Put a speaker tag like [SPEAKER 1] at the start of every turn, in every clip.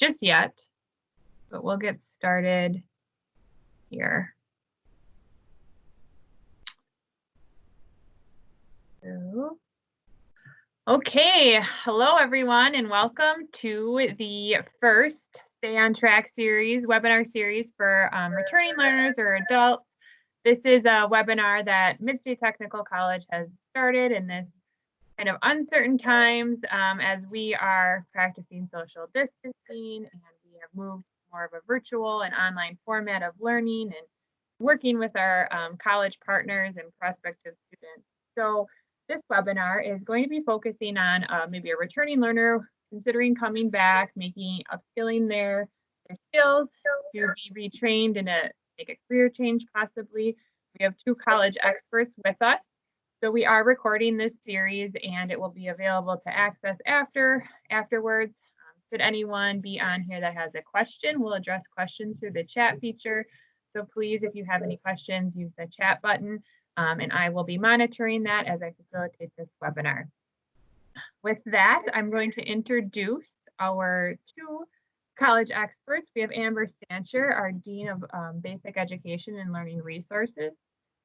[SPEAKER 1] just yet, but we'll get started here. Okay, hello everyone, and welcome to the first Stay on Track series, webinar series for returning learners or adults. This is a webinar that Mid-State Technical College has started in this kind of uncertain times as we are practicing social distancing, and we have moved to more of a virtual and online format of learning and working with our college partners and prospective students. So this webinar is going to be focusing on maybe a returning learner considering coming back, upskilling their skills to be retrained and make a career change possibly. We have two college experts with us. So we are recording this series and it will be available to access afterwards. Should anyone be on here that has a question, we'll address questions through the chat feature. So please, if you have any questions, use the chat button. And I will be monitoring that as I facilitate this webinar. With that, I'm going to introduce our two college experts. We have Amber Stancher, our Dean of Basic Education and Learning Resources.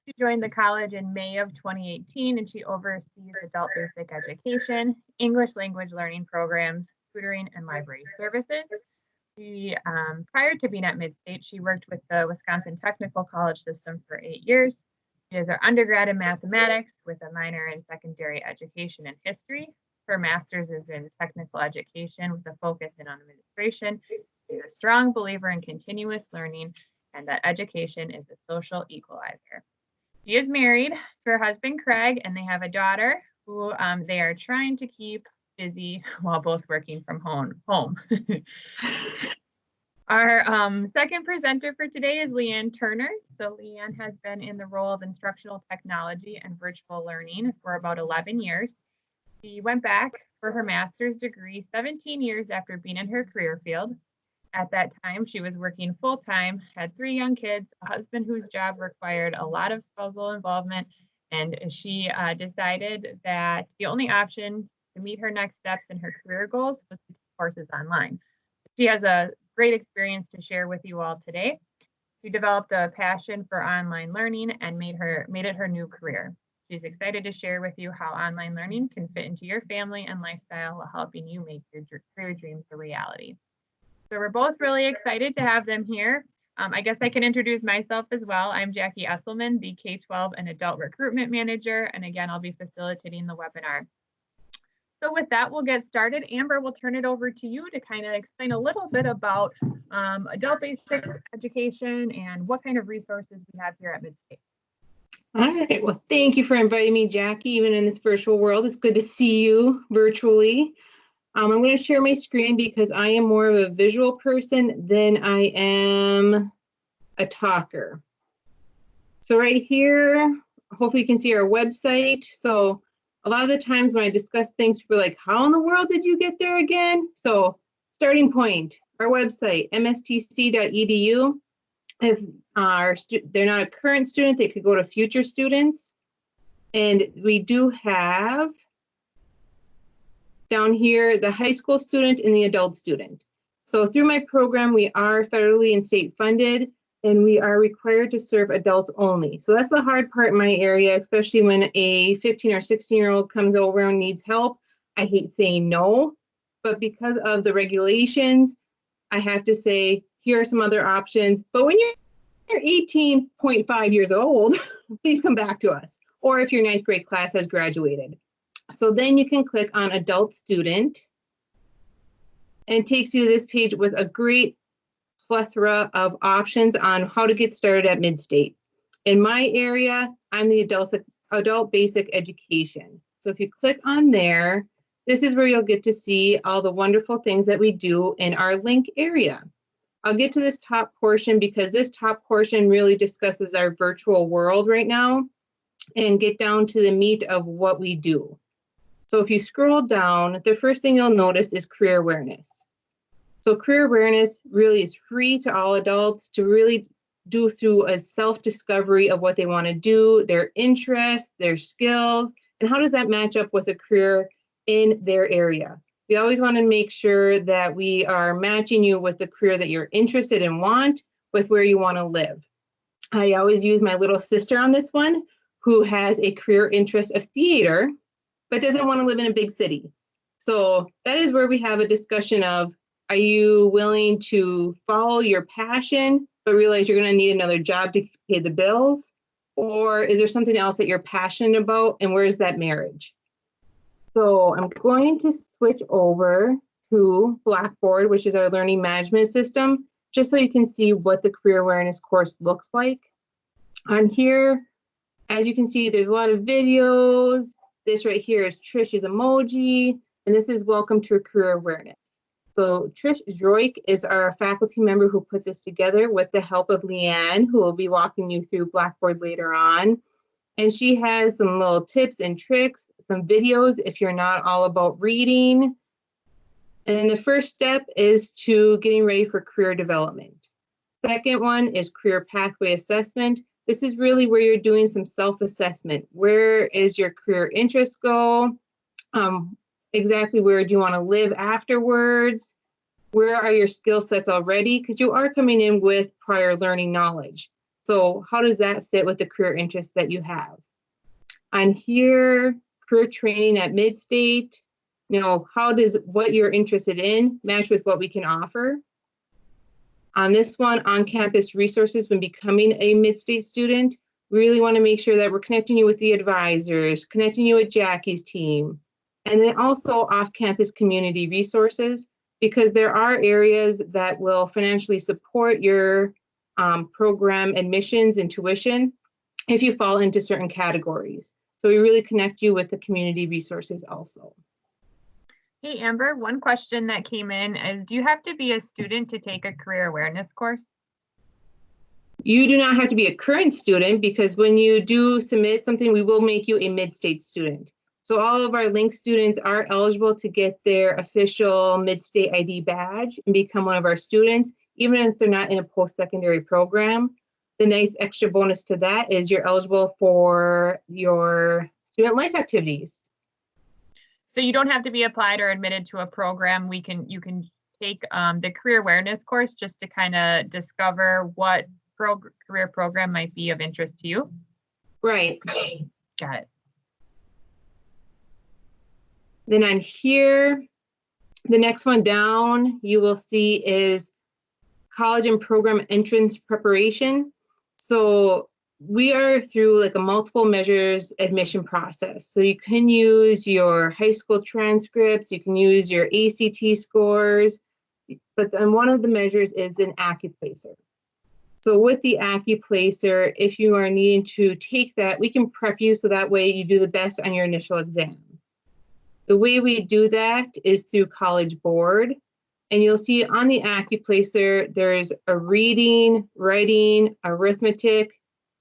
[SPEAKER 1] She joined the college in May of 2018, and she oversees adult basic education, English language learning programs, tutoring, and library services. Prior to being at Mid-State, she worked with the Wisconsin Technical College system for 8 years. She has her undergrad in mathematics with a minor in secondary education and history. Her master's is in technical education with a focus in administration. She's a strong believer in continuous learning and that education is a social equalizer. She is married to her husband, Craig, and they have a daughter who they are trying to keep busy while both working from home. Our second presenter for today is Lea Ann Turner. So Lea Ann has been in the role of instructional technology and virtual learning for about 11 years. She went back for her master's degree 17 years after being in her career field. At that time, she was working full-time, had 3 young kids, a husband whose job required a lot of spousal involvement, and she decided that the only option to meet her next steps in her career goals was to take courses online. She has a great experience to share with you all today. She developed a passion for online learning and made it her new career. She's excited to share with you how online learning can fit into your family and lifestyle while helping you make your career dreams a reality. So we're both really excited to have them here. I guess I can introduce myself as well. I'm Jackie Esselman, the K-12 and Adult Recruitment Manager, and again, I'll be facilitating the webinar. So with that, we'll get started. Amber, we'll turn it over to you to kind of explain a little bit about adult basic education and what kind of resources we have here at Mid-State.
[SPEAKER 2] All right, well, thank you for inviting me, Jackie, even in this virtual world. It's good to see you virtually. I'm going to share my screen because I am more of a visual person than I am a talker. So right here, hopefully you can see our website. So a lot of the times when I discuss things, people are like, how in the world did you get there again? So starting point, our website, mstc.edu. If they're not a current student, they could go to future students. And we do have down here the high school student and the adult student. So through my program, we are federally and state funded, and we are required to serve adults only. So that's the hard part in my area, especially when a 15 or 16-year-old comes over and needs help. I hate saying no, but because of the regulations, I have to say, here are some other options. But when you're 18.5 years old, please come back to us. Or if your 9th grade class has graduated. So then you can click on adult student and it takes you to this page with a great plethora of options on how to get started at Mid-State. In my area, I'm the adult basic education. So if you click on there, this is where you'll get to see all the wonderful things that we do in our link area. I'll get to this top portion because this top portion really discusses our virtual world right now and get down to the meat of what we do. So if you scroll down, the first thing you'll notice is career awareness. So career awareness really is free to all adults to really do through a self-discovery of what they want to do, their interests, their skills, and how does that match up with a career in their area. We always want to make sure that we are matching you with the career that you're interested in, want, with where you want to live. I always use my little sister on this one, who has a career interest of theater, but doesn't want to live in a big city. So that is where we have a discussion of, are you willing to follow your passion, but realize you're going to need another job to pay the bills? Or is there something else that you're passionate about, and where's that marriage? So I'm going to switch over to Blackboard, which is our learning management system, just so you can see what the career awareness course looks like. On here, as you can see, there's a lot of videos. This right here is Trish's emoji, and this is Welcome to Career Awareness. So Trish Droik is our faculty member who put this together with the help of Lea Ann, who will be walking you through Blackboard later on. And she has some little tips and tricks, some videos if you're not all about reading. And then the first step is to getting ready for career development. Second one is career pathway assessment. This is really where you're doing some self-assessment. Where is your career interest go? Exactly where do you want to live afterwards? Where are your skill sets already? Because you are coming in with prior learning knowledge. So how does that fit with the career interest that you have? On here, career training at Mid-State, how does what you're interested in match with what we can offer? On this one, on-campus resources when becoming a Mid-State student, we really want to make sure that we're connecting you with the advisors, connecting you with Jackie's team, and then also off-campus community resources, because there are areas that will financially support your program admissions and tuition if you fall into certain categories. So we really connect you with the community resources also.
[SPEAKER 1] Hey, Amber, one question that came in is, do you have to be a student to take a career awareness course?
[SPEAKER 2] You do not have to be a current student, because when you do submit something, we will make you a Mid-State student. So all of our Link students are eligible to get their official Mid-State ID badge and become one of our students, even if they're not in a post-secondary program. The nice extra bonus to that is you're eligible for your student life activities.
[SPEAKER 1] So you don't have to be applied or admitted to a program. You can take the career awareness course just to kind of discover what career program might be of interest to you.
[SPEAKER 2] Right.
[SPEAKER 1] Got it.
[SPEAKER 2] Then on here, the next one down, you will see is college and program entrance preparation. So we are through like a multiple measures admission process. So you can use your high school transcripts, you can use your ACT scores, but then one of the measures is an AccuPlacer. So with the AccuPlacer, if you are needing to take that, we can prep you so that way you do the best on your initial exam. The way we do that is through College Board. And you'll see on the AccuPlacer, there's a reading, writing, arithmetic,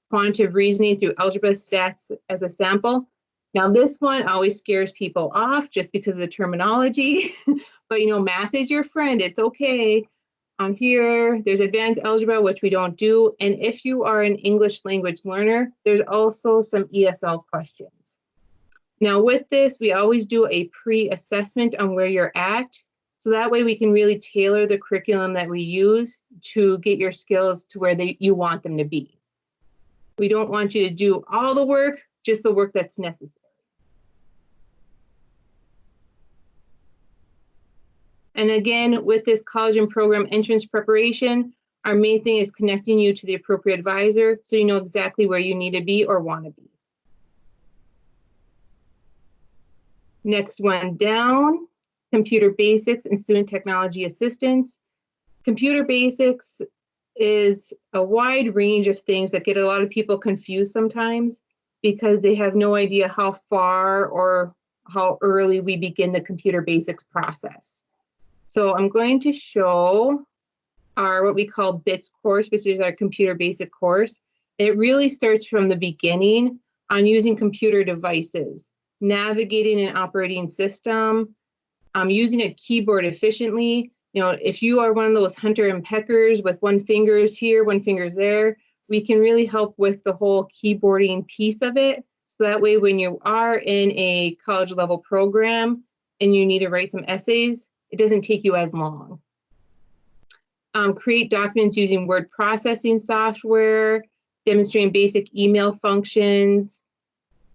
[SPEAKER 2] quantitative reasoning through algebra, stats as a sample. Now this one always scares people off just because of the terminology, but math is your friend, it's okay. On here, there's advanced algebra, which we don't do. And if you are an English language learner, there's also some ESL questions. Now with this, we always do a pre-assessment on where you're at. So that way we can really tailor the curriculum that we use to get your skills to where you want them to be. We don't want you to do all the work, just the work that's necessary. And again, with this college and program entrance preparation, our main thing is connecting you to the appropriate advisor so you know exactly where you need to be or want to be. Next one down, computer basics and student technology assistance. Computer basics is a wide range of things that get a lot of people confused sometimes because they have no idea how far or how early we begin the computer basics process. So I'm going to show our what we call BITS course, which is our computer basic course. It really starts from the beginning on using computer devices, navigating an operating system, using a keyboard efficiently. If you are one of those hunter and peckers with one finger's here, one finger's there, we can really help with the whole keyboarding piece of it. So that way, when you are in a college level program, and you need to write some essays, it doesn't take you as long. Create documents using word processing software, demonstrating basic email functions,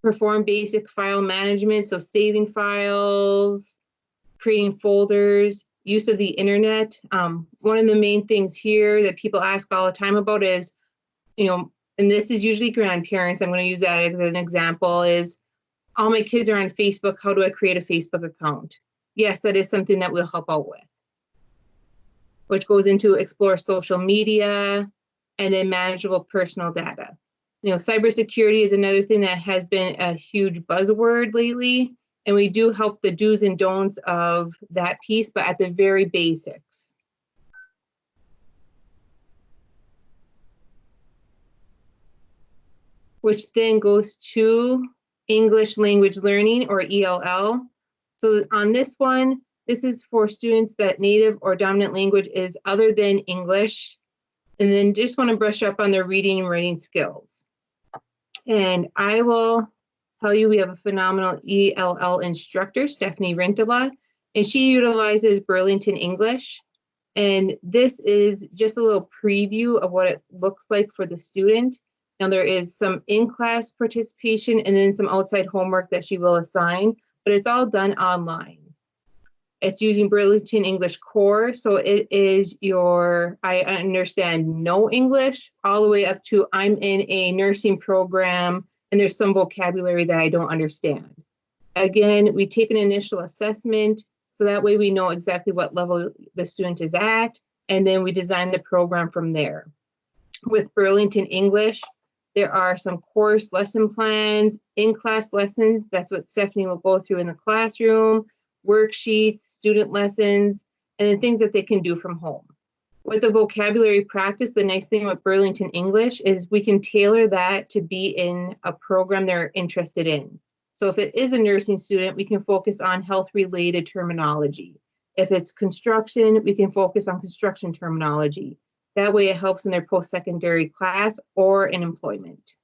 [SPEAKER 2] perform basic file management, so saving files, creating folders, use of the internet. One of the main things here that people ask all the time about is, and this is usually grandparents, I'm going to use that as an example, is all my kids are on Facebook. How do I create a Facebook account? Yes, that is something that we'll help out with, which goes into explore social media and then manageable personal data. Cybersecurity is another thing that has been a huge buzzword lately, and we do help the do's and don'ts of that piece, but at the very basics. Which then goes to English language learning, or ELL. So on this one, this is for students that native or dominant language is other than English, and then just want to brush up on their reading and writing skills. And I will tell you, we have a phenomenal ELL instructor, Stephanie Rintala, and she utilizes Burlington English. And this is just a little preview of what it looks like for the student. Now there is some in-class participation and then some outside homework that she will assign, but it's all done online. It's using Burlington English Core, so it is your I understand no English all the way up to I'm in a nursing program and there's some vocabulary that I don't understand. Again, we take an initial assessment, so that way we know exactly what level the student is at, and then we design the program from there. With Burlington English, there are some course lesson plans, in-class lessons. That's what Stephanie will go through in the classroom, worksheets, student lessons, and then things that they can do from home. With the vocabulary practice, the nice thing with Burlington English is we can tailor that to be in a program they're interested in. So if it is a nursing student, we can focus on health-related terminology. If it's construction, we can focus on construction terminology. That way it helps in their post-secondary class or in employment.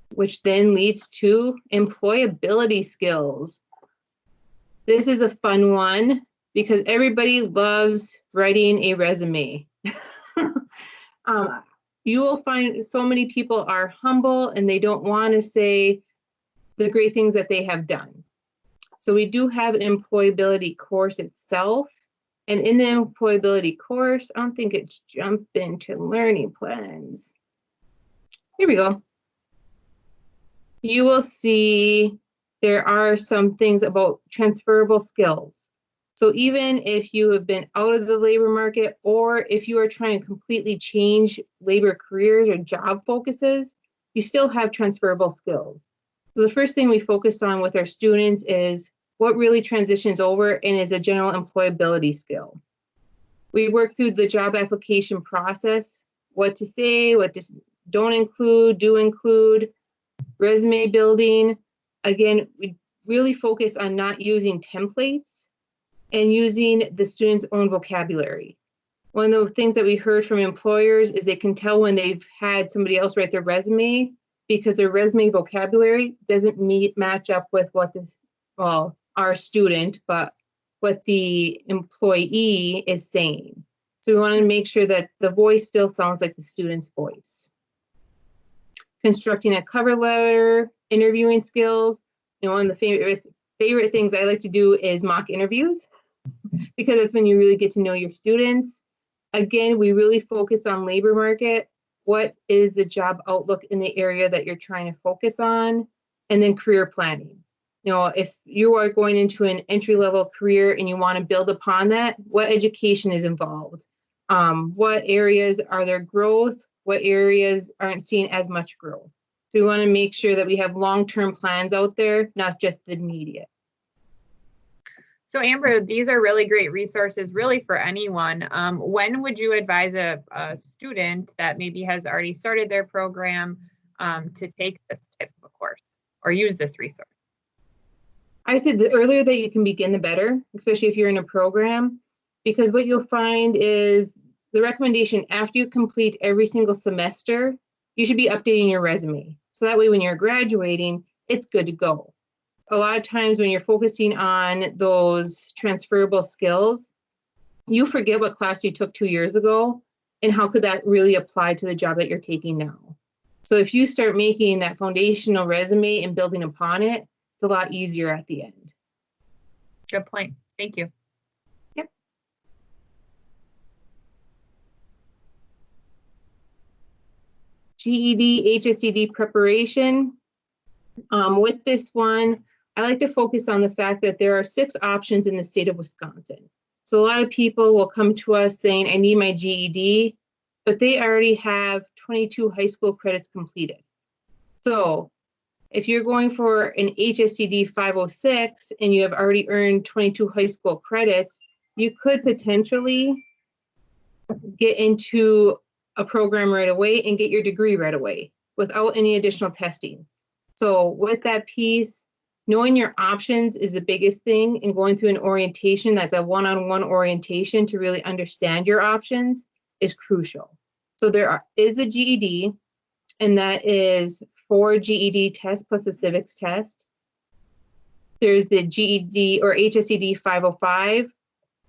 [SPEAKER 2] Which then leads to employability skills. This is a fun one because everybody loves writing a resume. You will find so many people are humble and they don't want to say the great things that they have done. So we do have an employability course itself. And in the employability course, I don't think it's jump into learning plans. Here we go. You will see there are some things about transferable skills. So even if you have been out of the labor market, or if you are trying to completely change labor careers or job focuses, you still have transferable skills. So the first thing we focus on with our students is what really transitions over and is a general employability skill. We work through the job application process, what to say, what to don't include, do include, resume building. Again, we really focus on not using templates and using the student's own vocabulary. One of the things that we heard from employers is they can tell when they've had somebody else write their resume because their resume vocabulary doesn't match up with what this, well, our student, but what the employee is saying. So we want to make sure that the voice still sounds like the student's voice. Constructing a cover letter, interviewing skills. One of the favorite things I like to do is mock interviews, because that's when you really get to know your students. Again, we really focus on labor market. What is the job outlook in the area that you're trying to focus on? And then career planning. If you are going into an entry-level career and you want to build upon that, what education is involved? What areas are there growth? What areas aren't seeing as much growth? So we want to make sure that we have long-term plans out there, not just the immediate.
[SPEAKER 1] So Amber, these are really great resources really for anyone. When would you advise a student that maybe has already started their program to take this type of a course or use this resource?
[SPEAKER 2] I said the earlier that you can begin, the better, especially if you're in a program, because what you'll find is the recommendation after you complete every single semester, you should be updating your resume. So that way, when you're graduating, it's good to go. A lot of times when you're focusing on those transferable skills, you forget what class you took 2 years ago and how could that really apply to the job that you're taking now. So if you start making that foundational resume and building upon it, it's a lot easier at the end.
[SPEAKER 1] Good point. Thank you.
[SPEAKER 2] Yep. GED, HSED preparation. With this one, I like to focus on the fact that there are 6 options in the state of Wisconsin. So a lot of people will come to us saying, I need my GED, but they already have 22 high school credits completed. So if you're going for an HSED 506 and you have already earned 22 high school credits, you could potentially get into a program right away and get your degree right away without any additional testing. So with that piece, knowing your options is the biggest thing, and going through an orientation that's a one-on-one orientation to really understand your options is crucial. So is the GED, and that is 4 GED tests plus a civics test. There's the GED or HSED 505.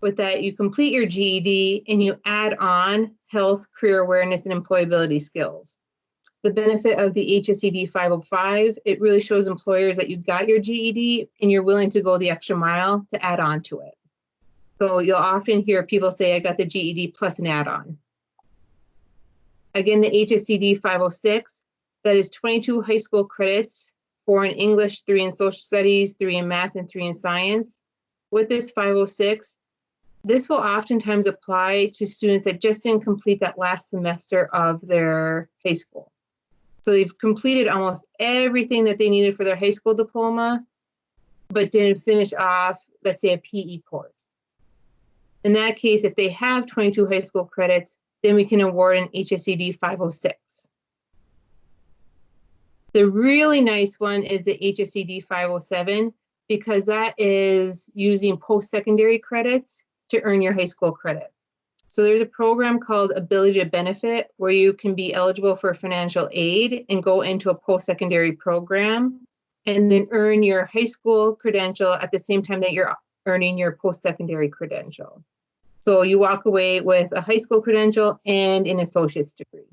[SPEAKER 2] With that, you complete your GED and you add on health, career awareness, and employability skills. The benefit of the HSED 505, it really shows employers that you've got your GED and you're willing to go the extra mile to add on to it. So you'll often hear people say, I got the GED plus an add-on. Again, the HSED 506, that is 22 high school credits, 4 in English, 3 in social studies, 3 in math, and 3 in science. With this 506, this will oftentimes apply to students that just didn't complete that last semester of their high school. So they've completed almost everything that they needed for their high school diploma, but didn't finish off, let's say, a PE course. In that case, if they have 22 high school credits, then we can award an HSED 506. The really nice one is the HSED 507, because that is using post-secondary credits to earn your high school credit. So there's a program called Ability to Benefit where you can be eligible for financial aid and go into a post-secondary program and then earn your high school credential at the same time that you're earning your post-secondary credential. So you walk away with a high school credential and an associate's degree.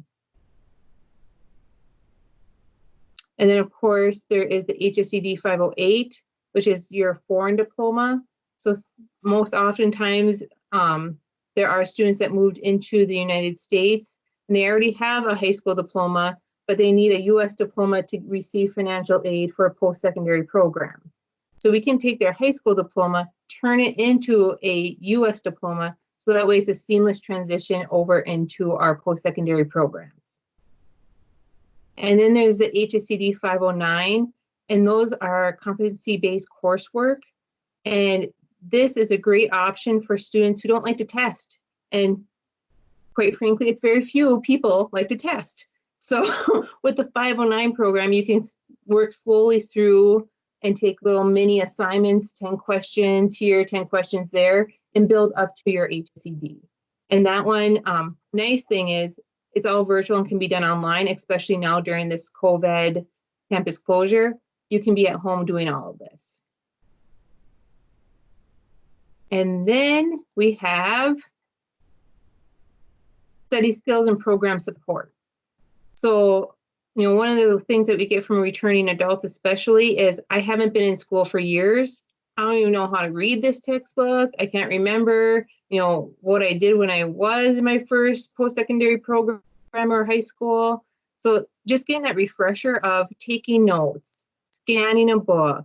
[SPEAKER 2] And then, of course, there is the HSED 508, which is your foreign diploma. So most oftentimes, there are students that moved into the United States and they already have a high school diploma, but they need a US diploma to receive financial aid for a post-secondary program. So we can take their high school diploma, turn it into a US diploma, so that way it's a seamless transition over into our post-secondary programs. And then there's the HSED 509, and those are competency-based coursework. And this is a great option for students who don't like to test. And quite frankly, it's very few people like to test. So with the 509 program, you can work slowly through and take little mini assignments, 10 questions here, 10 questions there, and build up to your HSED. And that one, nice thing is it's all virtual and can be done online, especially now during this COVID campus closure. You can be at home doing all of this. And then we have study skills and program support. So, you know, one of the things that we get from returning adults especially is, I haven't been in school for years. I don't even know how to read this textbook. I can't remember, you know, what I did when I was in my first post-secondary program or high school. So just getting that refresher of taking notes, scanning a book,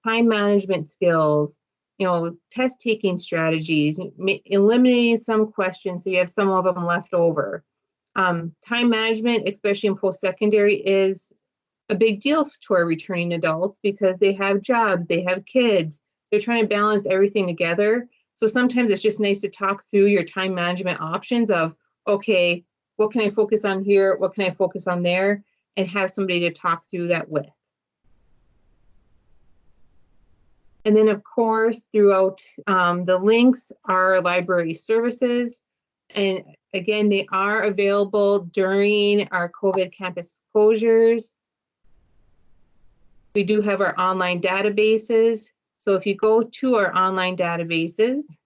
[SPEAKER 2] time management skills, you know, test taking strategies, eliminating some questions so you have some of them left over. Time management, especially in post-secondary, is a big deal to our returning adults because they have jobs, they have kids, they're trying to balance everything together. So sometimes it's just nice to talk through your time management options of, okay, what can I focus on here? What can I focus on there? And have somebody to talk through that with. And then, of course, throughout the links are library services. And again, they are available during our COVID campus closures. We do have our online databases. So if you go to our online databases,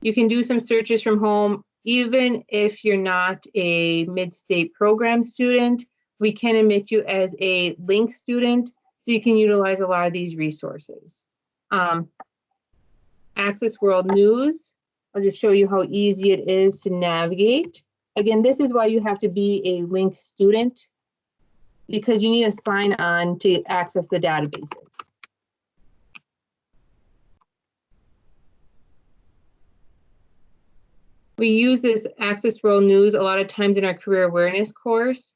[SPEAKER 2] you can do some searches from home. Even if you're not a mid-state program student, we can admit you as a link student, so you can utilize a lot of these resources. Access World News, I'll just show you how easy it is to navigate. Again, this is why you have to be a link student, because you need to sign on to access the databases. We use this Access World News a lot of times in our career awareness course,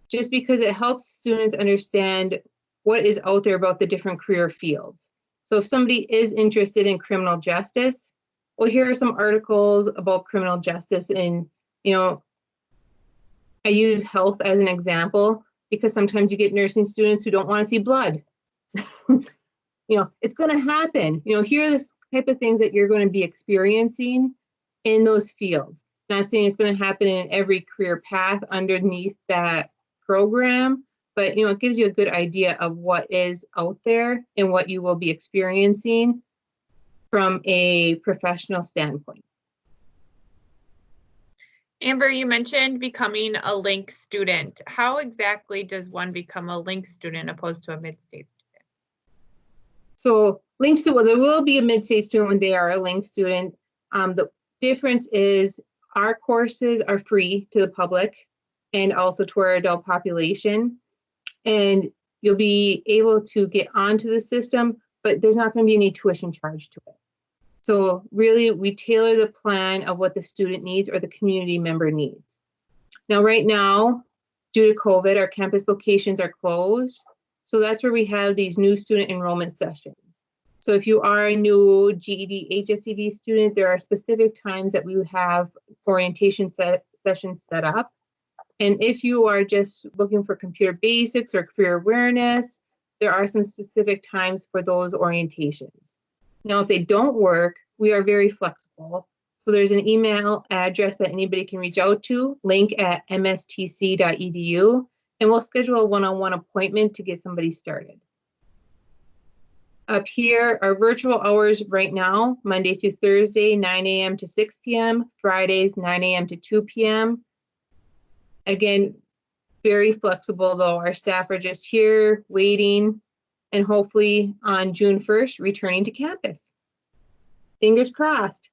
[SPEAKER 2] just because it helps students understand what is out there about the different career fields. So if somebody is interested in criminal justice, well, here are some articles about criminal justice. And, I use health as an example because sometimes you get nursing students who don't want to see blood. It's going to happen. Here are the type of things that you're going to be experiencing in those fields. Not saying it's going to happen in every career path underneath that program, but it gives you a good idea of what is out there and what you will be experiencing from a professional standpoint.
[SPEAKER 1] Amber, you mentioned becoming a link student. How exactly does one become a link student opposed to a mid-state student?
[SPEAKER 2] So there will be a mid-state student when they are a link student. The difference is our courses are free to the public and also to our adult population. And you'll be able to get onto the system, but there's not going to be any tuition charge to it. So really, we tailor the plan of what the student needs or the community member needs. Now, right now, due to COVID, our campus locations are closed. So that's where we have these new student enrollment sessions. So if you are a new GED, HSED student, there are specific times that we have orientation sessions set up. And if you are just looking for computer basics or career awareness, there are some specific times for those orientations. Now, if they don't work, we are very flexible. So there's an email address that anybody can reach out to, link@mstc.edu, and we'll schedule a one-on-one appointment to get somebody started. Up here are virtual hours right now, Monday through Thursday, 9 a.m. to 6 p.m., Fridays, 9 a.m. to 2 p.m. Again, very flexible though. Our staff are just here waiting and hopefully on June 1st, returning to campus. Fingers crossed.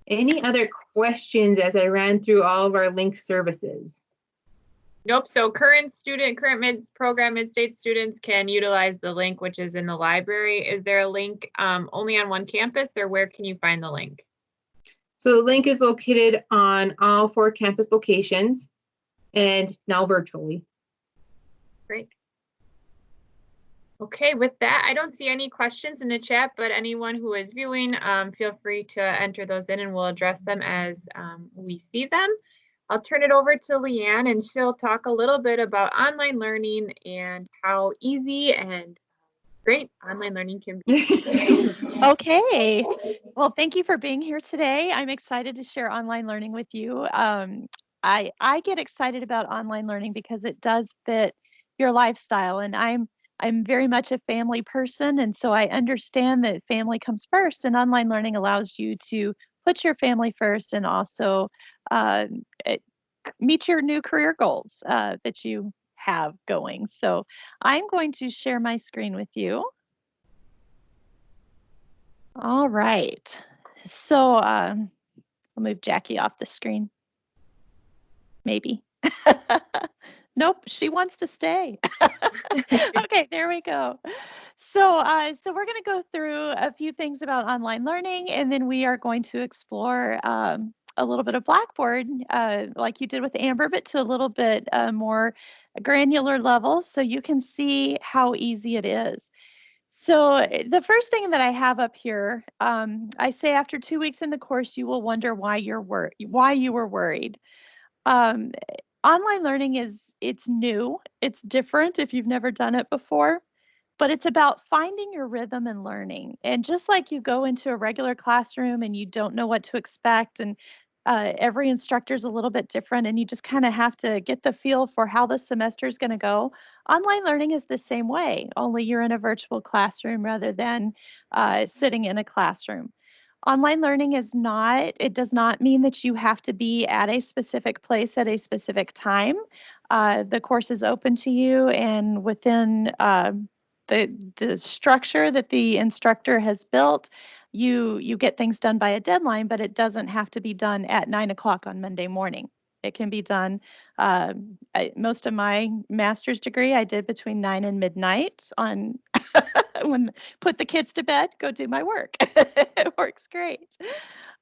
[SPEAKER 2] Any other questions as I ran through all of our link services?
[SPEAKER 1] Nope. So current mid-program mid-state students can utilize the link, which is in the library. Is there a link only on one campus, or where can you find the link?
[SPEAKER 2] So the link is located on all 4 campus locations and now virtually.
[SPEAKER 1] Great. Okay, with that, I don't see any questions in the chat, but anyone who is viewing, feel free to enter those in and we'll address them as we see them. I'll turn it over to Lea Ann and she'll talk a little bit about online learning and how easy and great online learning can be.
[SPEAKER 3] Okay. Well, thank you for being here today. I'm excited to share online learning with you. I get excited about online learning because it does fit your lifestyle, and I'm very much a family person, and so I understand that family comes first, and online learning allows you to put your family first and also uh, eh, meet your new career goals that you have going. So I'm going to share my screen with you. All right. So I'll move Jackie off the screen. Maybe. Nope, she wants to stay. Okay, there we go. So we're going to go through a few things about online learning, and then we are going to explore a little bit of Blackboard, like you did with Amber, but to a little bit more granular level, so you can see how easy it is. So the first thing that I have up here, I say after 2 weeks in the course, you will wonder why you were worried. Um, Online learning it's new, it's different if you've never done it before, but it's about finding your rhythm and learning. And just like you go into a regular classroom and you don't know what to expect, and Every instructor is a little bit different, and you just kind of have to get the feel for how the semester is going to go. Online learning is the same way, only you're in a virtual classroom rather than sitting in a classroom. Online learning it does not mean that you have to be at a specific place at a specific time. The course is open to you, and within the structure that the instructor has built, you get things done by a deadline, but it doesn't have to be done at 9 o'clock on Monday morning. It can be done. Most of my master's degree I did between 9 and midnight on when put the kids to bed, go do my work. It works great.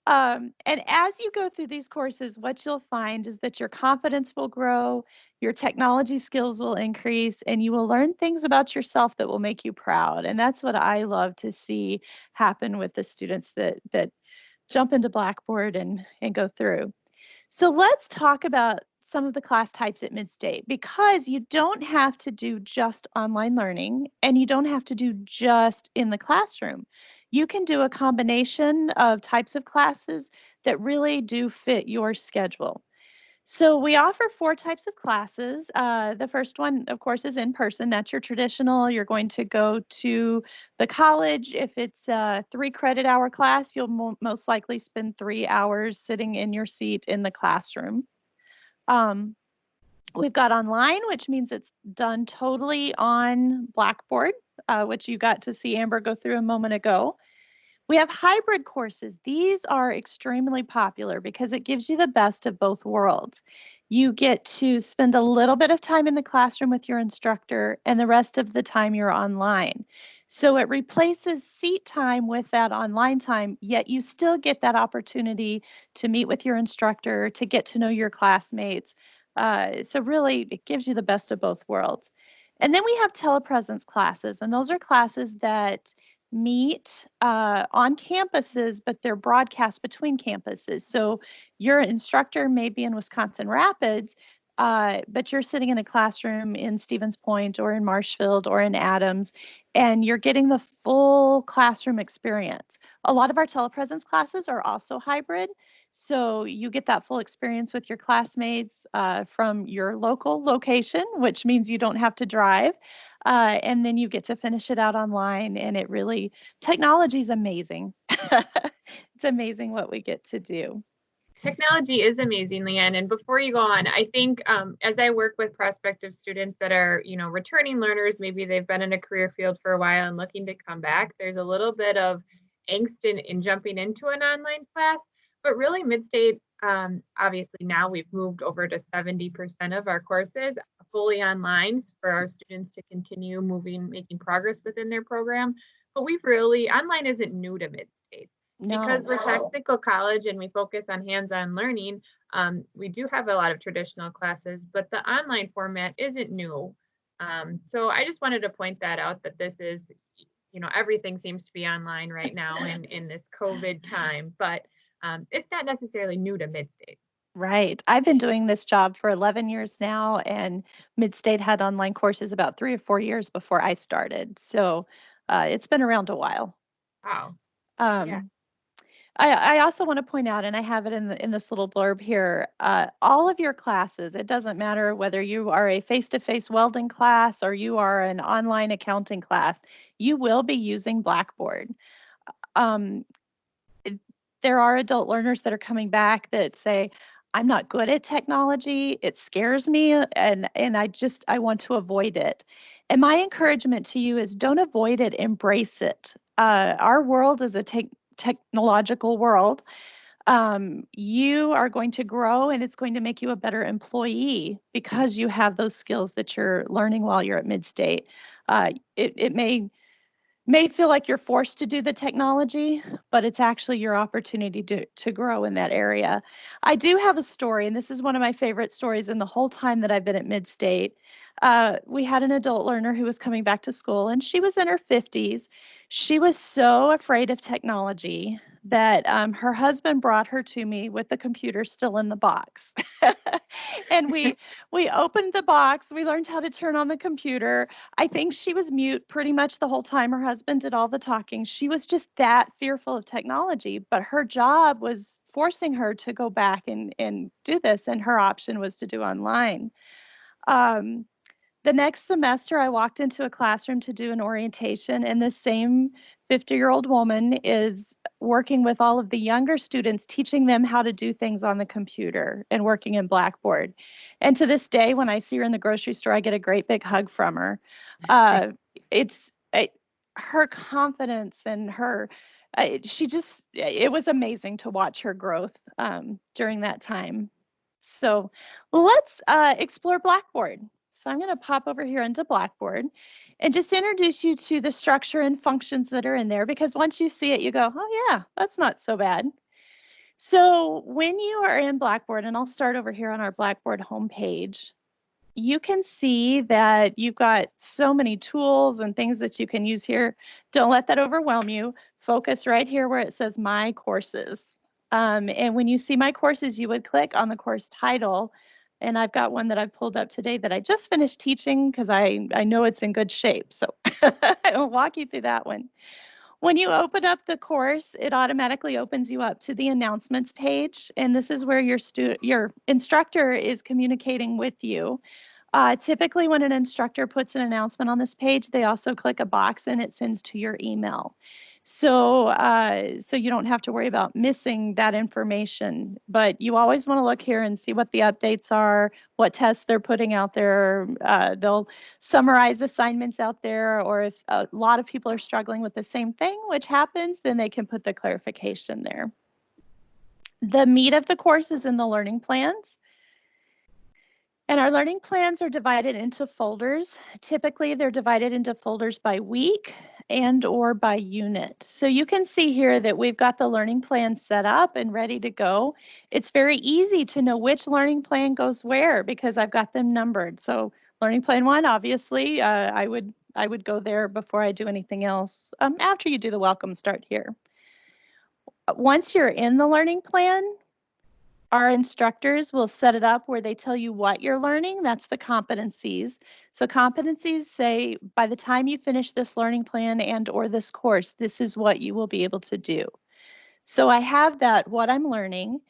[SPEAKER 3] And as you go through these courses, what you'll find is that your confidence will grow, your technology skills will increase, and you will learn things about yourself that will make you proud. And that's what I love to see happen with the students that jump into Blackboard and go through. So let's talk about some of the class types at Midstate, because you don't have to do just online learning and you don't have to do just in the classroom. You can do a combination of types of classes that really do fit your schedule. So we offer 4 types of classes. The first one, of course, is in person. That's your traditional. You're going to go to the college. If it's a 3-credit-hour class, you'll most likely spend 3 hours sitting in your seat in the classroom. We've got online, which means it's done totally on Blackboard, which you got to see Amber go through a moment ago. We have hybrid courses. These are extremely popular because it gives you the best of both worlds. You get to spend a little bit of time in the classroom with your instructor, and the rest of the time you're online. So it replaces seat time with that online time, yet you still get that opportunity to meet with your instructor, to get to know your classmates. So really, it gives you the best of both worlds. And then we have telepresence classes, and those are classes that meet on campuses, but they're broadcast between campuses. So your instructor may be in Wisconsin Rapids, but you're sitting in a classroom in Stevens Point or in Marshfield or in Adams, and you're getting the full classroom experience. A lot of our telepresence classes are also hybrid. So you get that full experience with your classmates from your local location, which means you don't have to drive. And then you get to finish it out online, and technology is amazing. It's amazing what we get to do.
[SPEAKER 1] Technology is amazing, Lea Ann. And before you go on, I think as I work with prospective students that are, returning learners, maybe they've been in a career field for a while and looking to come back, there's a little bit of angst in jumping into an online class. But really, Midstate, obviously now we've moved over to 70% of our courses fully online for our students to continue making progress within their program. But online isn't new to Midstate.
[SPEAKER 3] No.
[SPEAKER 1] Because we're technical college and we focus on hands-on learning, we do have a lot of traditional classes, but the online format isn't new. So I just wanted to point that out, that this is, everything seems to be online right now in this COVID time, but it's not necessarily new to Midstate.
[SPEAKER 3] Right. I've been doing this job for 11 years now, and Midstate had online courses about 3 or 4 years before I started. So it's been around a while.
[SPEAKER 1] Wow.
[SPEAKER 3] Yeah. I also want to point out, and I have it in this little blurb here, all of your classes, it doesn't matter whether you are a face-to-face welding class or you are an online accounting class, you will be using Blackboard. There are adult learners that are coming back that say, I'm not good at technology, it scares me, and I want to avoid it. And my encouragement to you is don't avoid it, embrace it. Our world is a technological world. You are going to grow, and it's going to make you a better employee because you have those skills that you're learning while you're at Midstate. It may feel like you're forced to do the technology, but it's actually your opportunity to grow in that area. I do have a story, and this is one of my favorite stories in the whole time that I've been at Midstate. We had an adult learner who was coming back to school, and she was in her 50s. She was so afraid of technology that her husband brought her to me with the computer still in the box. And we opened the box. We learned how to turn on the computer. I think she was mute pretty much the whole time. Her husband did all the talking. She was just that fearful of technology, but her job was forcing her to go back and do this, and her option was to do online. Um, the next semester, I walked into a classroom to do an orientation, and this same 50-year-old woman is working with all of the younger students, teaching them how to do things on the computer and working in Blackboard. And to this day, when I see her in the grocery store, I get a great big hug from her. Uh, it's her confidence and her, it was amazing to watch her growth during that time. So let's explore Blackboard. So I'm going to pop over here into Blackboard and just introduce you to the structure and functions that are in there, because once you see it, you go, oh yeah, that's not so bad. So when you are in Blackboard, and I'll start over here on our Blackboard homepage, you can see that you've got so many tools and things that you can use here. Don't let that overwhelm you. Focus right here where it says My Courses. And when you see My Courses, you would click on the course title. And I've got one that I've pulled up today that I just finished teaching because I know it's in good shape. So I'll walk you through that one. When you open up the course, it automatically opens you up to the announcements page. And this is where your instructor is communicating with you. Typically, when an instructor puts an announcement on this page, they also click a box and it sends to your email. So you don't have to worry about missing that information, but you always want to look here and see what the updates are, what tests they're putting out there. They'll summarize assignments out there, or if a lot of people are struggling with the same thing, which happens, then they can put the clarification there. The meat of the course is in the learning plans. And our learning plans are divided into folders. Typically, they're divided into folders by week and or by unit. So you can see here that we've got the learning plan set up and ready to go. It's very easy to know which learning plan goes where because I've got them numbered. So learning plan 1, obviously, I would go there before I do anything else. After you do the welcome, start here. Once you're in the learning plan, our instructors will set it up where they tell you what you're learning. That's the competencies. So competencies say, by the time you finish this learning plan and or this course, this is what you will be able to do. So I have that, what I'm learning.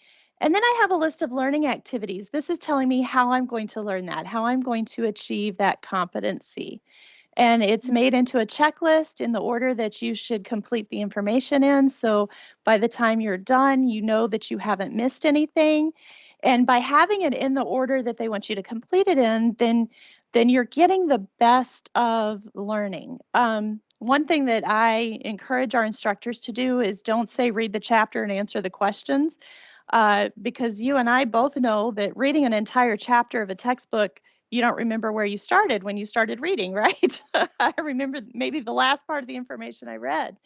[SPEAKER 3] And then I have a list of learning activities. This is telling me how I'm going to learn that, how I'm going to achieve that competency. And it's made into a checklist in the order that you should complete the information in. So by the time you're done, you know that you haven't missed anything. And by having it in the order that they want you to complete it in, then you're getting the best of learning. One thing that I encourage our instructors to do is don't say read the chapter and answer the questions, because you and I both know that reading an entire chapter of a textbook, you don't remember where you started when you started reading, right? I remember maybe the last part of the information I read.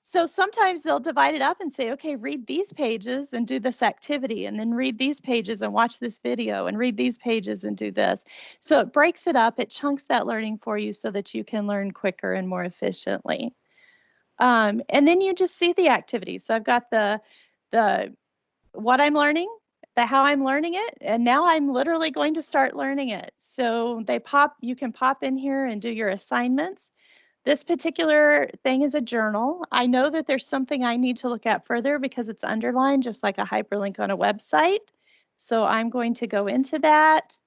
[SPEAKER 3] So sometimes they'll divide it up and say, okay, read these pages and do this activity, and then read these pages and watch this video, and read these pages and do this. So it breaks it up, it chunks that learning for you so that you can learn quicker and more efficiently. And then you just see the activities. So I've got the what I'm learning, the how I'm learning it, and now I'm literally going to start learning it. So you can pop in here and do your assignments. This particular thing is a journal. I know that there's something I need to look at further because it's underlined just like a hyperlink on a website. So I'm going to go into that.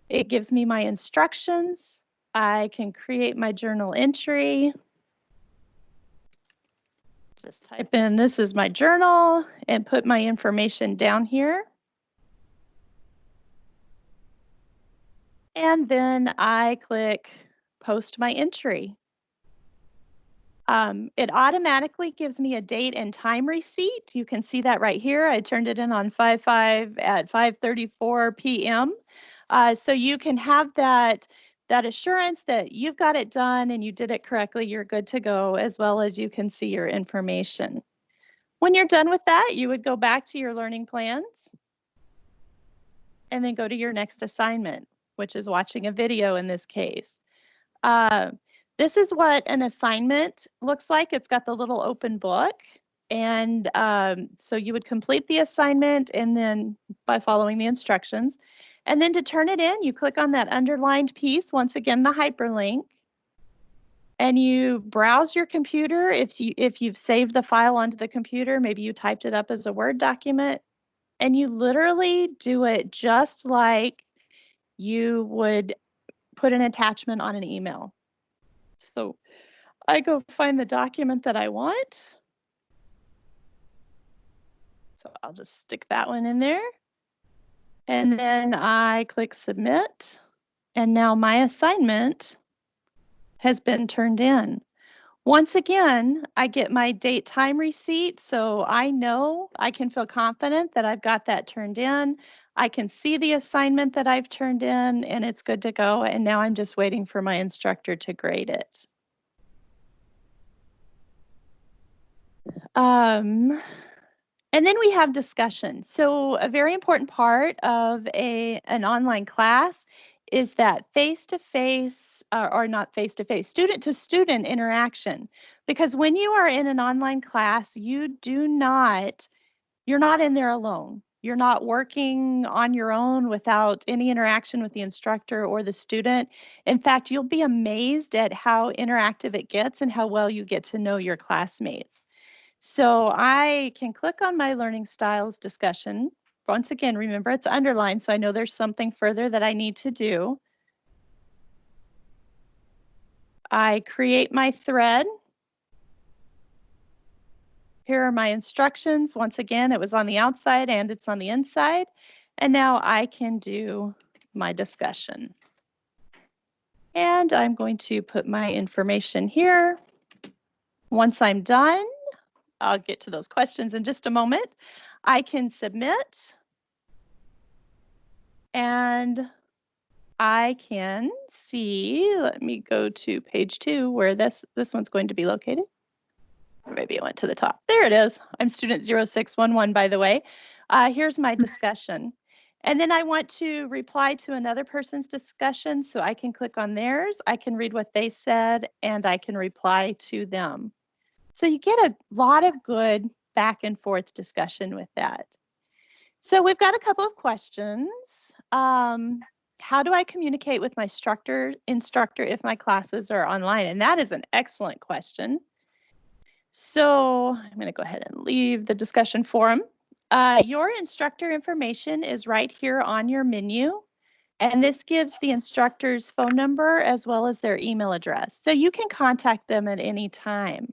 [SPEAKER 3] It gives me my instructions. I can create my journal entry. Just type in, this is my journal, and put my information down here. And then I click post my entry. It automatically gives me a date and time receipt. You can see that right here. I turned it in on 5/5 at 5:34 p.m. So you can have that assurance that you've got it done and you did it correctly. You're good to go, as well as you can see your information. When you're done with that, you would go back to your learning plans and then go to your next assignment, which is watching a video in this case. This is what an assignment looks like. It's got the little open book. And so you would complete the assignment and then by following the instructions. And then to turn it in, you click on that underlined piece, once again, the hyperlink. And you browse your computer. If you've saved the file onto the computer, maybe you typed it up as a Word document, and you literally do it just like you would put an attachment on an email. So I go find the document that I want. So I'll just stick that one in there. And then I click submit. And now my assignment has been turned in. Once again, I get my date time receipt. So I know I can feel confident that I've got that turned in. I can see the assignment that I've turned in and it's good to go. And now I'm just waiting for my instructor to grade it. And then we have discussion. So a very important part of an online class is that face-to-face, or not face-to-face, student-to-student interaction. Because when you are in an online class, you're not in there alone. You're not working on your own without any interaction with the instructor or the student. In fact, you'll be amazed at how interactive it gets and how well you get to know your classmates. So I can click on my learning styles discussion. Once again, remember it's underlined, so I know there's something further that I need to do. I create my thread. Here are my instructions. Once again, it was on the outside and it's on the inside. And now I can do my discussion. And I'm going to put my information here. Once I'm done, I'll get to those questions in just a moment. I can submit. And I can see, let me go to page 2 where this one's going to be located. Or maybe it went to the top. There it is. I'm student 0611, by the way. Here's my discussion. And then I want to reply to another person's discussion, so I can click on theirs. I can read what they said, and I can reply to them. So you get a lot of good back and forth discussion with that. So we've got a couple of questions. How do I communicate with my instructor if my classes are online? And that is an excellent question. So I'm going to go ahead and leave the discussion forum. Your instructor information is right here on your menu. And this gives the instructor's phone number as well as their email address. So you can contact them at any time.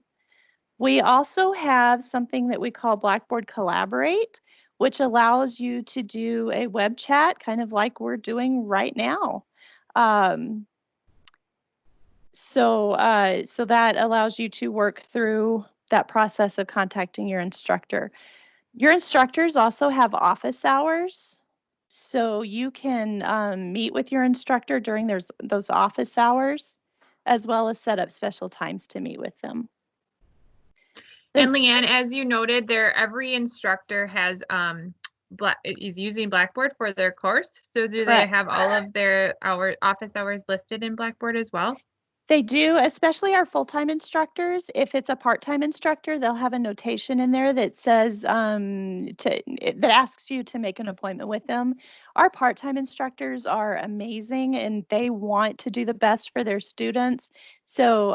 [SPEAKER 3] We also have something that we call Blackboard Collaborate, which allows you to do a web chat, kind of like we're doing right now. So that allows you to work through that process of contacting your instructor. Your instructors also have office hours, so you can meet with your instructor during those office hours, as well as set up special times to meet with them.
[SPEAKER 1] And Lea Ann, as you noted, every instructor is using Blackboard for their course. So do they have all of their office hours listed in Blackboard as well?
[SPEAKER 3] They do, especially our full-time instructors. If it's a part-time instructor, they'll have a notation in there that says that asks you to make an appointment with them. Our part-time instructors are amazing and they want to do the best for their students. So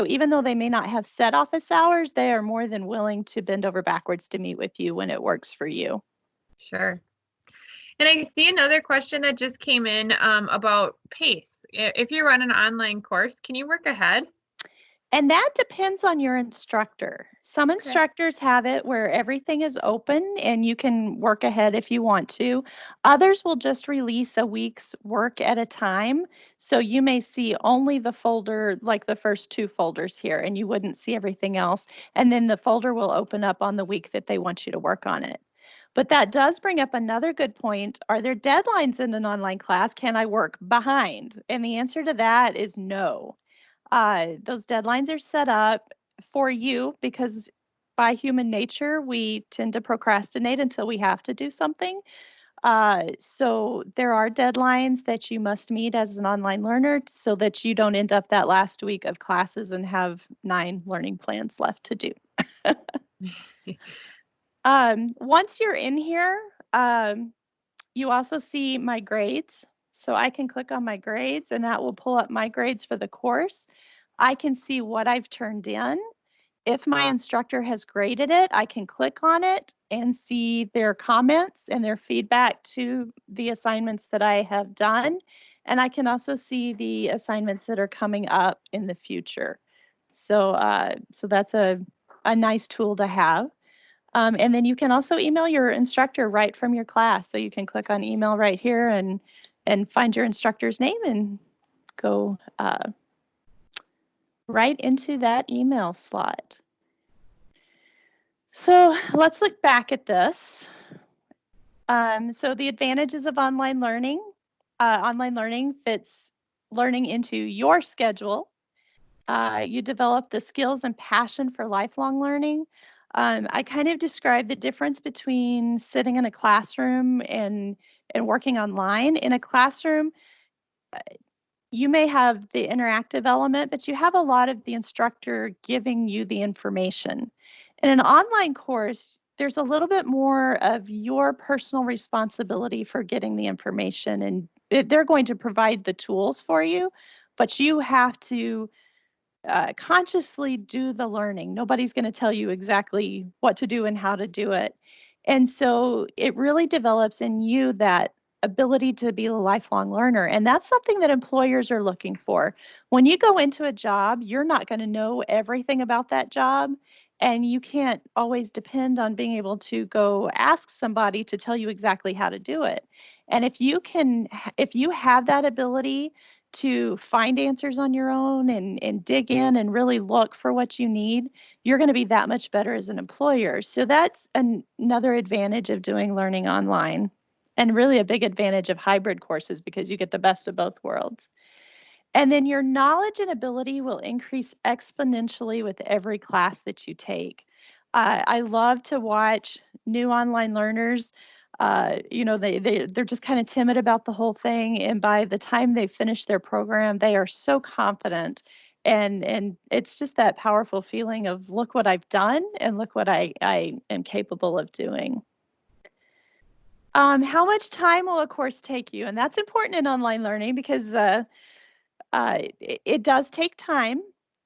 [SPEAKER 3] even though they may not have set office hours, they are more than willing to bend over backwards to meet with you when it works for you.
[SPEAKER 1] Sure. And I see another question that just came in about pace. If you run an online course, can you work ahead?
[SPEAKER 3] And that depends on your instructor. Some instructors have it where everything is open and you can work ahead if you want to. Others will just release a week's work at a time. So you may see only the folder, like the first 2 folders here, and you wouldn't see everything else. And then the folder will open up on the week that they want you to work on it. But that does bring up another good point. Are there deadlines in an online class? Can I work behind? And the answer to that is no. Those deadlines are set up for you because by human nature, we tend to procrastinate until we have to do something. So there are deadlines that you must meet as an online learner so that you don't end up that last week of classes and have 9 learning plans left to do. Once you're in here, you also see my grades. So I can click on my grades and that will pull up my grades for the course. I can see what I've turned in. If my instructor has graded it, I can click on it and see their comments and their feedback to the assignments that I have done. And I can also see the assignments that are coming up in the future. So, so that's a nice tool to have. And then you can also email your instructor right from your class. So you can click on email right here and find your instructor's name and go right into that email slot. So let's look back at this. So the advantages of online learning fits learning into your schedule. You develop the skills and passion for lifelong learning. I kind of described the difference between sitting in a classroom and working online. In a classroom, you may have the interactive element, but you have a lot of the instructor giving you the information. In an online course, there's a little bit more of your personal responsibility for getting the information, and they're going to provide the tools for you, but you have to consciously do the learning. Nobody's going to tell you exactly what to do and how to do it. And so it really develops in you that ability to be a lifelong learner. And that's something that employers are looking for. When you go into a job, you're not going to know everything about that job. And you can't always depend on being able to go ask somebody to tell you exactly how to do it. And if you have that ability to find answers on your own and dig in and really look for what you need, you're going to be that much better as an employer. So that's another advantage of doing learning online, and really a big advantage of hybrid courses because you get the best of both worlds. And then your knowledge and ability will increase exponentially with every class that you take. I love to watch new online learners. They're just kind of timid about the whole thing, and by the time they finish their program, they are so confident, and it's just that powerful feeling of look what I've done and look what I am capable of doing. How much time will a course take you? And that's important in online learning because it does take time.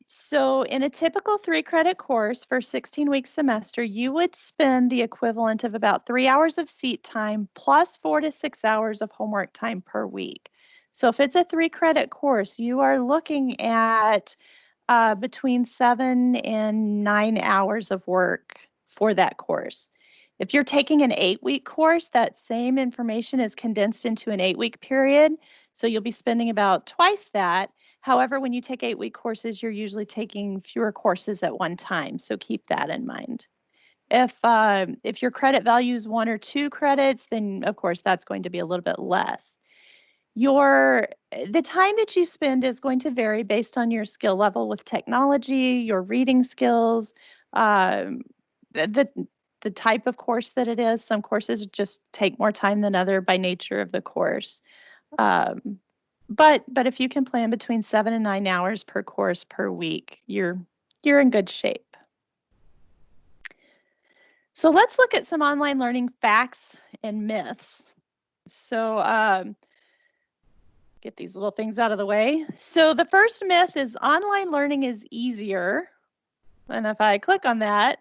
[SPEAKER 3] So in a typical 3-credit course for 16-week semester, you would spend the equivalent of about 3 hours of seat time plus 4 to 6 hours of homework time per week. So if it's a 3-credit course, you are looking at between 7 and 9 hours of work for that course. If you're taking an 8-week course, that same information is condensed into an 8-week period. So you'll be spending about twice that. However, when you take 8-week courses, you're usually taking fewer courses at one time. So keep that in mind. If your credit value is 1 or 2 credits, then of course that's going to be a little bit less. The time that you spend is going to vary based on your skill level with technology, your reading skills, the type of course that it is. Some courses just take more time than other by nature of the course. But if you can plan between 7 and 9 hours per course per week, you're in good shape. So let's look at some online learning facts and myths. So get these little things out of the way. So the first myth is online learning is easier. And if I click on that,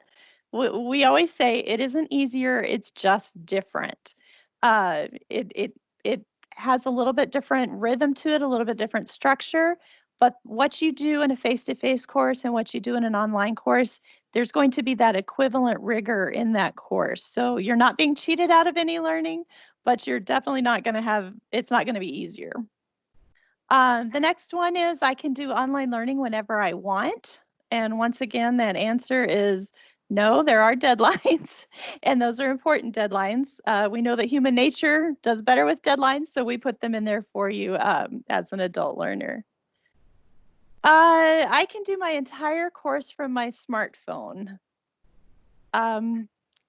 [SPEAKER 3] we always say it isn't easier, it's just different. It has a little bit different rhythm to it, a little bit different structure, but what you do in a face-to-face course and what you do in an online course, there's going to be that equivalent rigor in that course. So you're not being cheated out of any learning, but you're definitely not going to have, it's not going to be easier. The next one is I can do online learning whenever I want. And once again, that answer is no, there are deadlines, and those are important deadlines. We know that human nature does better with deadlines, so we put them in there for you as an adult learner. I can do my entire course from my smartphone.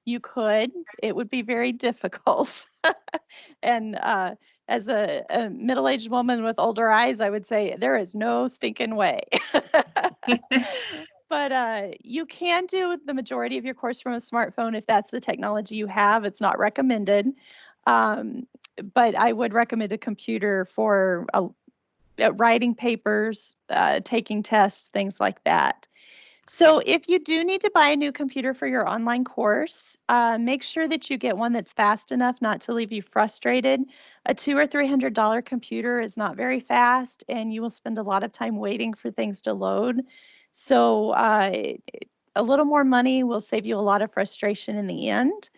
[SPEAKER 3] You could. It would be very difficult. And as a middle-aged woman with older eyes, I would say there is no stinking way. But you can do the majority of your course from a smartphone if that's the technology you have. It's not recommended. But I would recommend a computer for writing papers, taking tests, things like that. So if you do need to buy a new computer for your online course, make sure that you get one that's fast enough not to leave you frustrated. A $200 or $300 computer is not very fast, and you will spend a lot of time waiting for things to load. So a little more money will save you a lot of frustration in the end.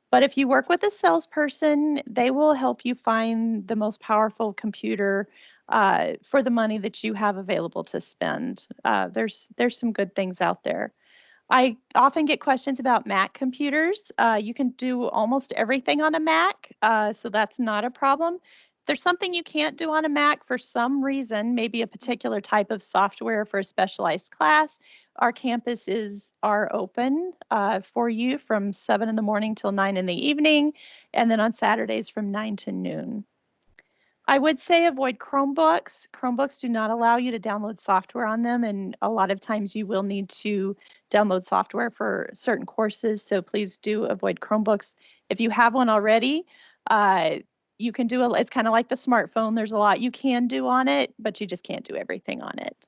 [SPEAKER 3] But if you work with a salesperson, they will help you find the most powerful computer for the money that you have available to spend. There's some good things out there. I often get questions about Mac computers. You can do almost everything on a Mac, so that's not a problem. If there's something you can't do on a Mac for some reason, maybe a particular type of software for a specialized class, our campuses are open for you from 7 in the morning till 9 in the evening, and then on Saturdays from 9 to noon. I would say avoid Chromebooks. Chromebooks do not allow you to download software on them, and a lot of times you will need to download software for certain courses, so please do avoid Chromebooks. If you have one already, you can do it's kind of like the smartphone. There's a lot you can do on it, but you just can't do everything on it.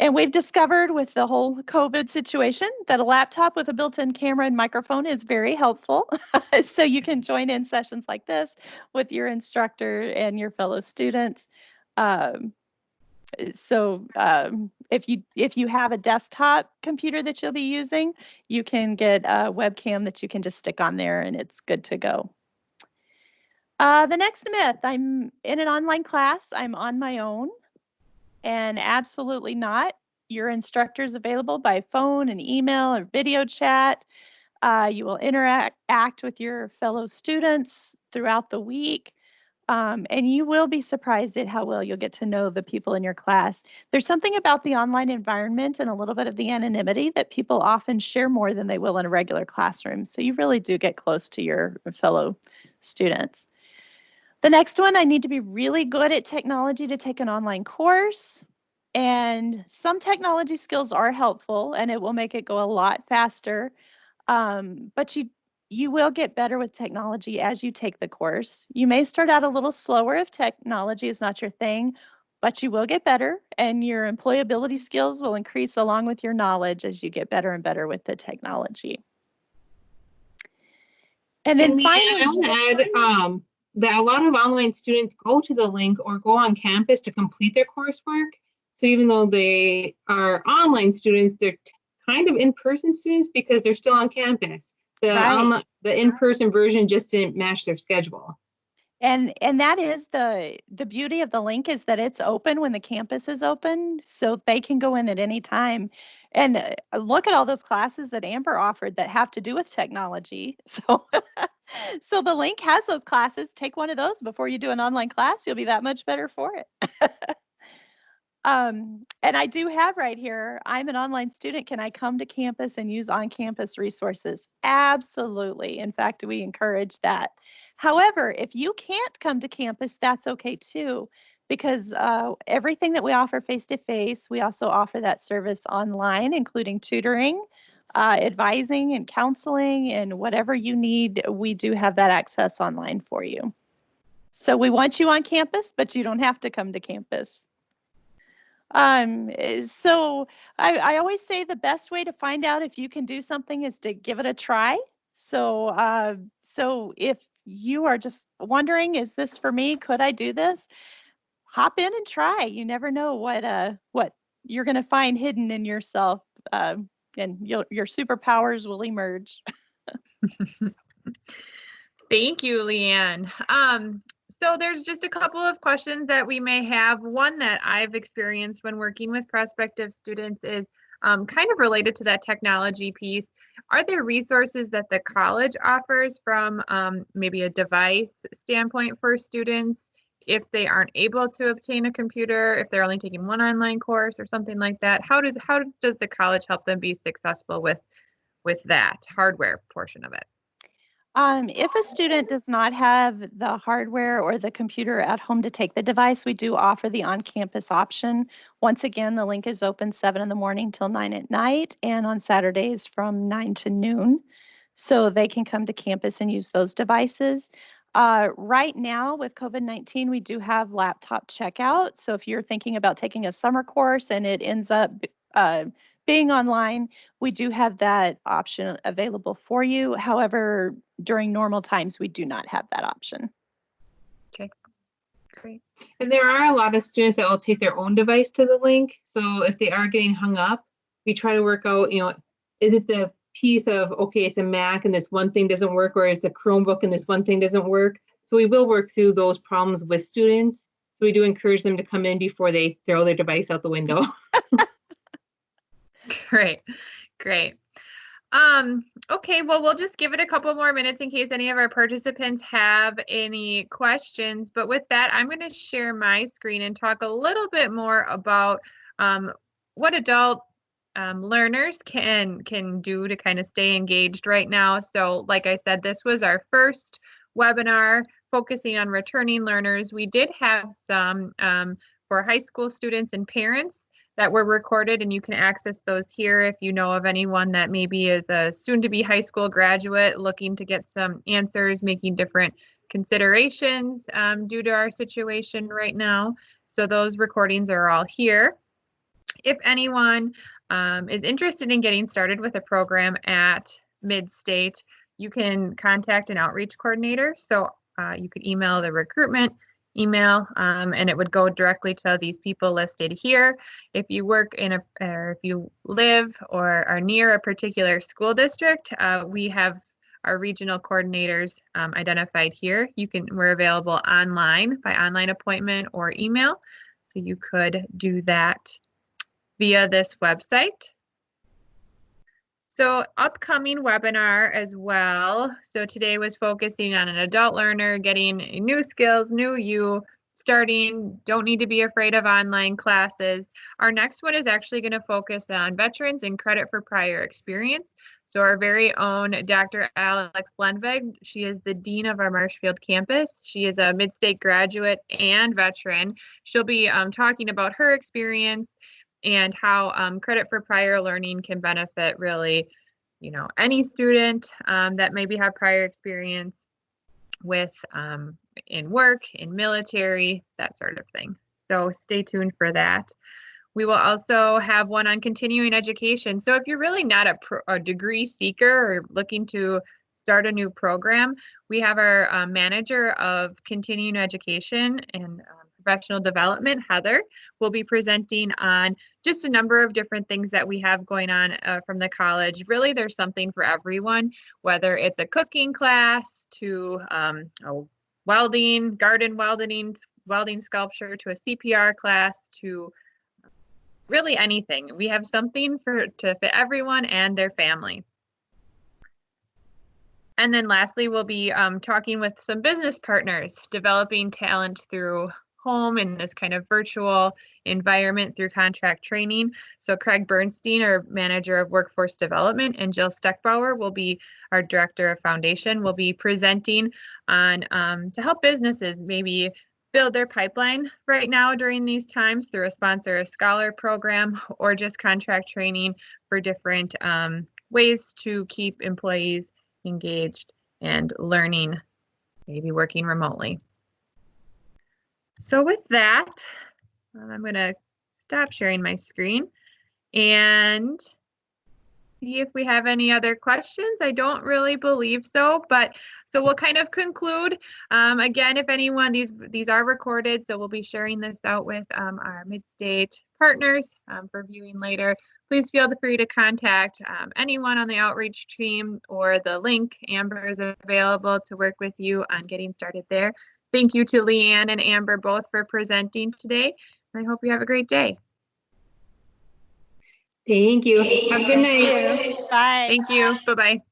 [SPEAKER 3] And we've discovered with the whole COVID situation that a laptop with a built-in camera and microphone is very helpful. So you can join in sessions like this with your instructor and your fellow students. If you have a desktop computer that you'll be using, you can get a webcam that you can just stick on there and it's good to go. The next myth, I'm in an online class, I'm on my own. And absolutely not. Your instructor is available by phone and email or video chat. You will interact with your fellow students throughout the week. And you will be surprised at how well you'll get to know the people in your class. There's something about the online environment and a little bit of the anonymity that people often share more than they will in a regular classroom. So you really do get close to your fellow students. The next one, I need to be really good at technology to take an online course. And some technology skills are helpful and it will make it go a lot faster. But you will get better with technology as you take the course. You may start out a little slower if technology is not your thing, but you will get better and your employability skills will increase along with your knowledge as you get better and better with the technology. And then finally,
[SPEAKER 2] I want to add that a lot of online students go to the link or go on campus to complete their coursework. So even though they are online students, they're kind of in-person students because they're still on campus. The in-person version just didn't match their schedule.
[SPEAKER 3] And that is the beauty of the link is that it's open when the campus is open, so they can go in at any time. And look at all those classes that Amber offered that have to do with technology. So, so the link has those classes. Take one of those before you do an online class. You'll be that much better for it. And I do have right here, I'm an online student. Can I come to campus and use on-campus resources? Absolutely. In fact, we encourage that. However, if you can't come to campus, that's okay too, because everything that we offer face-to-face, we also offer that service online, including tutoring, advising and counseling, and whatever you need, we do have that access online for you. So we want you on campus, but you don't have to come to campus. So I always say the best way to find out if you can do something is to give it a try. So if you are just wondering, is this for me? Could I do this? Hop in and try. You never know what you're going to find hidden in yourself, and your superpowers will emerge.
[SPEAKER 1] Thank you, Lea Ann. So there's just a couple of questions that we may have. One that I've experienced when working with prospective students is kind of related to that technology piece. Are there resources that the college offers from maybe a device standpoint for students if they aren't able to obtain a computer, if they're only taking one online course or something like that? How does the college help them be successful with with that hardware portion of it?
[SPEAKER 3] If a student does not have the hardware or the computer at home to take the device, we do offer the on-campus option. Once again, the link is open 7 in the morning till 9 at night, and on Saturdays from 9 to noon. So they can come to campus and use those devices. Right now with COVID-19, we do have laptop checkout. So if you're thinking about taking a summer course and it ends up being online, we do have that option available for you. However, during normal times, we do not have that option.
[SPEAKER 1] Okay, great.
[SPEAKER 2] And there are a lot of students that will take their own device to the link. So if they are getting hung up, we try to work out, is it the piece of, okay, it's a Mac and this one thing doesn't work, or is a Chromebook and this one thing doesn't work? So we will work through those problems with students. So we do encourage them to come in before they throw their device out the window.
[SPEAKER 1] Great. Okay, well, we'll just give it a couple more minutes in case any of our participants have any questions. But with that, I'm going to share my screen and talk a little bit more about what adult learners can do to kind of stay engaged right now. So like I said, this was our first webinar focusing on returning learners. We did have some for high school students and parents that were recorded, and you can access those here if you know of anyone that maybe is a soon-to-be high school graduate looking to get some answers, making different considerations due to our situation right now. So those recordings are all here. If anyone is interested in getting started with a program at Mid-State, you can contact an outreach coordinator. So you could email the recruitment email, and it would go directly to these people listed here. If you work in or if you live or are near a particular school district, we have our regional coordinators identified here. We're available online by online appointment or email. So you could do that via this website. So upcoming webinar as well. So today was focusing on an adult learner getting new skills, new you, starting, don't need to be afraid of online classes. Our next one is actually going to focus on veterans and credit for prior experience. So our very own Dr. Alex Lundvig, she is the dean of our Marshfield campus. She is a Mid-State graduate and veteran. She'll be talking about her experience and how credit for prior learning can benefit really, any student that maybe have prior experience with in work, in military, that sort of thing. So stay tuned for that. We will also have one on continuing education. So if you're really not a degree seeker or looking to start a new program, we have our manager of continuing education and professional development, Heather, will be presenting on just a number of different things that we have going on from the college. Really, there's something for everyone, whether it's a cooking class to welding, garden welding sculpture, to a CPR class, to really anything. We have something to fit everyone and their family. And then lastly, we'll be talking with some business partners, developing talent through home in this kind of virtual environment through contract training. So Craig Bernstein, our manager of workforce development, and Jill Steckbauer will be our director of foundation, will be presenting on to help businesses maybe build their pipeline right now during these times through a sponsor a scholar program or just contract training for different ways to keep employees engaged and learning, maybe working remotely. So with that, I'm going to stop sharing my screen and see if we have any other questions. I don't really believe so, but so we'll kind of conclude. Again, if anyone, these are recorded, so we'll be sharing this out with our Mid-State partners for viewing later. Please feel free to contact anyone on the outreach team or the link. Amber is available to work with you on getting started there. Thank you to Lea Ann and Amber both for presenting today. I hope you have a great day.
[SPEAKER 2] Thank you. Have a good night.
[SPEAKER 3] Bye.
[SPEAKER 1] Thank you. Bye-bye.